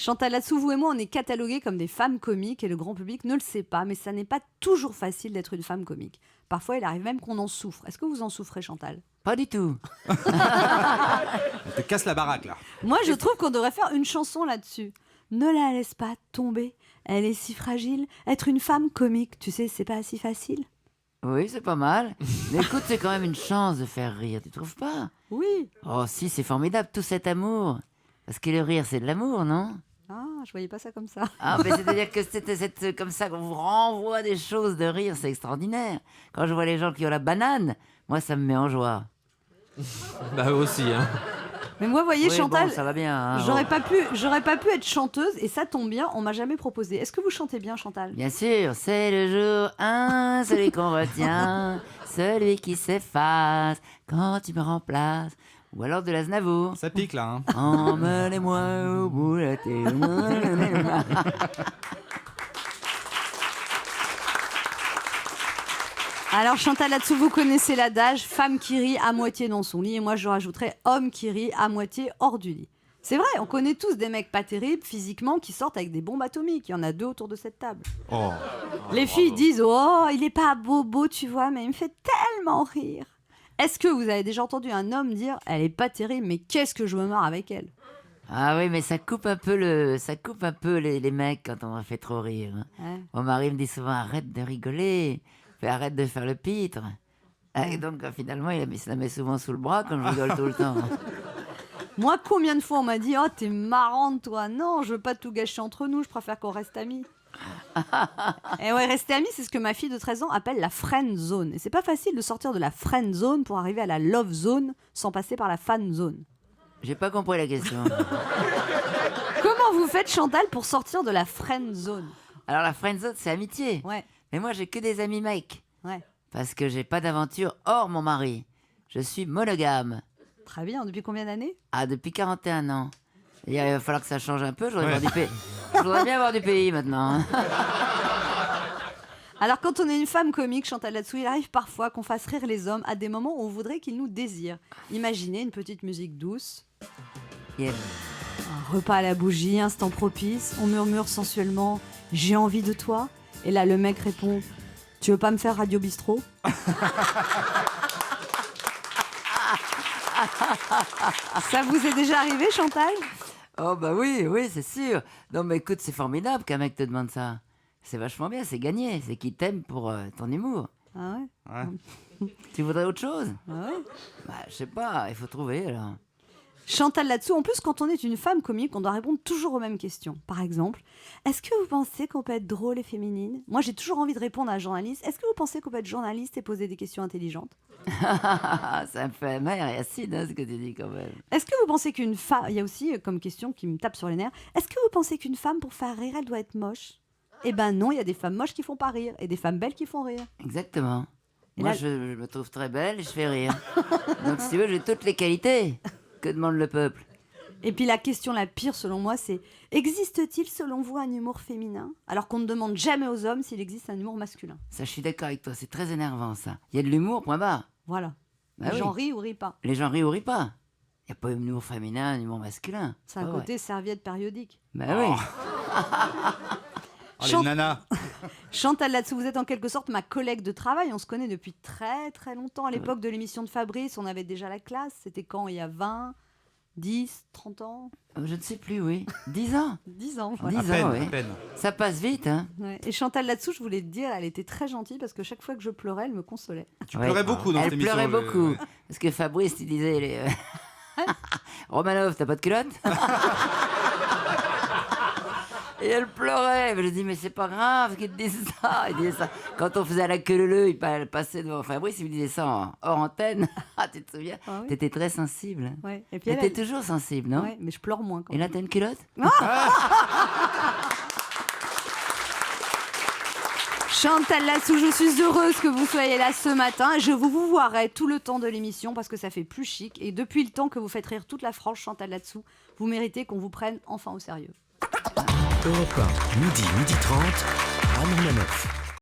Chantal Latsou, vous et moi, on est catalogués comme des femmes comiques et le grand public ne le sait pas, mais ça n'est pas toujours facile d'être une femme comique. Parfois, il arrive même qu'on en souffre. Est-ce que vous en souffrez, Chantal ? Pas du tout. On te casse la baraque, là. Moi, je trouve qu'on devrait faire une chanson là-dessus. Ne la laisse pas tomber. Elle est si fragile. Être une femme comique, tu sais, c'est pas si facile. Oui, c'est pas mal. Mais écoute, c'est quand même une chance de faire rire, tu trouves pas ? Oui. Oh si, c'est formidable, tout cet amour. Parce que le rire, c'est de l'amour, non ? Ah, je voyais pas ça comme ça. Ah, mais c'est-à-dire que c'est comme ça qu'on vous renvoie des choses de rire, c'est extraordinaire. Quand je vois les gens qui ont la banane, moi, ça me met en joie. Bah eux aussi, hein. Mais moi, vous voyez, Oui, Chantal, bon, ça va bien. Hein, j'aurais bon. pas pu être chanteuse et ça tombe bien, on m'a jamais proposé. Est-ce que vous chantez bien, Chantal ? Bien sûr, c'est le jour 1, celui qu'on retient, celui qui s'efface quand tu me remplaces. Ou alors de l'Aznavour. Ça pique, là. Hein. Emmenez-moi au bout de la terre. Alors, Chantal Latsou, vous connaissez l'adage « femme qui rit à moitié dans son lit » et moi, je rajouterais « homme qui rit à moitié hors du lit ». C'est vrai, on connaît tous des mecs pas terribles physiquement qui sortent avec des bombes atomiques. Il y en a 2 autour de cette table. Oh. Les filles disent « oh, il est pas bobo, tu vois, mais il me fait tellement rire ». Est-ce que vous avez déjà entendu un homme dire « elle est pas terrible, mais qu'est-ce que je me marre avec elle » ? Ah oui, mais ça coupe un peu les mecs quand on fait trop rire. Hein. Ouais. Mon mari me dit souvent arrête de rigoler, arrête de faire le pitre. Et donc finalement, il se la met souvent sous le bras quand je rigole tout le temps. Moi, combien de fois on m'a dit « oh, t'es marrante, toi !» Non, je veux pas tout gâcher entre nous, je préfère qu'on reste amis. Et ouais, rester amis, c'est ce que ma fille de 13 ans appelle la friend zone. Et c'est pas facile de sortir de la friend zone pour arriver à la love zone sans passer par la fan zone. J'ai pas compris la question. Comment vous faites, Chantal, pour sortir de la friend zone ? Alors la friendzone, c'est amitié. Ouais, Mais moi, j'ai que des amis mecs. ouais. Parce que j'ai pas d'aventure hors mon mari. Je suis monogame. Très bien, depuis combien d'années ? Ah, depuis 41 ans. Et il va falloir que ça change un peu. Je voudrais bien avoir du pays maintenant. Hein. Alors, quand on est une femme comique, Chantal Latsou, il arrive parfois qu'on fasse rire les hommes à des moments où on voudrait qu'ils nous désirent. Imaginez une petite musique douce, Yeah. un repas à la bougie, instant propice, on murmure sensuellement « j'ai envie de toi » et là le mec répond « tu veux pas me faire Radio Bistrot ?» Ça vous est déjà arrivé, Chantal ? Oh bah oui, c'est sûr. Non mais écoute, c'est formidable qu'un mec te demande ça. C'est vachement bien, c'est gagné. C'est qu'il t'aime pour ton humour. Ah ouais ? Ouais. Tu voudrais autre chose ? Ah ouais ? Bah je sais pas, il faut trouver alors. Chantal Latsou, en plus, quand on est une femme comique, on doit répondre toujours aux mêmes questions. Par exemple, est-ce que vous pensez qu'on peut être drôle et féminine ? Moi, j'ai toujours envie de répondre à un journaliste. Est-ce que vous pensez qu'on peut être journaliste et poser des questions intelligentes ? Ça me fait amer et acide hein, ce que tu dis quand même. Est-ce que vous pensez qu'une femme... Il y a aussi comme question qui me tape sur les nerfs. Est-ce que vous pensez qu'une femme, pour faire rire, elle doit être moche ? Eh ben non, il y a des femmes moches qui font pas rire et des femmes belles qui font rire. Exactement. Et Moi là- je me trouve très belle et je fais rire. Donc si tu veux, j'ai toutes les qualités. Que demande le peuple ? Et puis la question la pire, selon moi, c'est existe-t-il, selon vous, un humour féminin ? Alors qu'on ne demande jamais aux hommes s'il existe un humour masculin. Ça, je suis d'accord avec toi, c'est très énervant ça. Il y a de l'humour, point barre. Voilà. Bah Les oui. gens rient ou rient pas. Les gens rient ou rient pas. Il n'y a pas un humour féminin, un humour masculin. C'est un Ah côté serviette périodique. ouais. Bah oui. Oh, les Chant- nanas. Chantal Latsou, vous êtes en quelque sorte ma collègue de travail. On se connaît depuis très très longtemps. À l'époque de l'émission de Fabrice, on avait déjà la classe. C'était quand ? Il y a 20, 10, 30 ans ? Je ne sais plus, oui. 10 ans. 10 ans, À voilà. 10 À peine, ans, oui. à peine. Ça passe vite, hein. Ouais. Et Chantal Latsou, je voulais te dire, elle était très gentille parce que chaque fois que je pleurais, elle me consolait. Tu pleurais beaucoup dans cette Elle émission. pleurait beaucoup. Parce que Fabrice, il disait... Romanov, t'as pas de culotte ? Et elle pleurait. Je dis, mais c'est pas grave qu'il te dise ça. Il disait ça. Quand on faisait à la queue leu, il passait devant Fabrice, il me disait ça hors antenne. Ah, tu te souviens ? Ah oui. T'étais très sensible. Ouais. Et puis T'étais toujours sensible, non ? Ouais, mais je pleure moins quand Et même. là, t'as une culotte ? Chantal Latsou, je suis heureuse que vous soyez là ce matin. Je vous voirai tout le temps de l'émission parce que ça fait plus chic. Et depuis le temps que vous faites rire toute la France, Chantal Latsou, vous méritez qu'on vous prenne enfin au sérieux. Europe 1, midi 30, Anne Romanoff.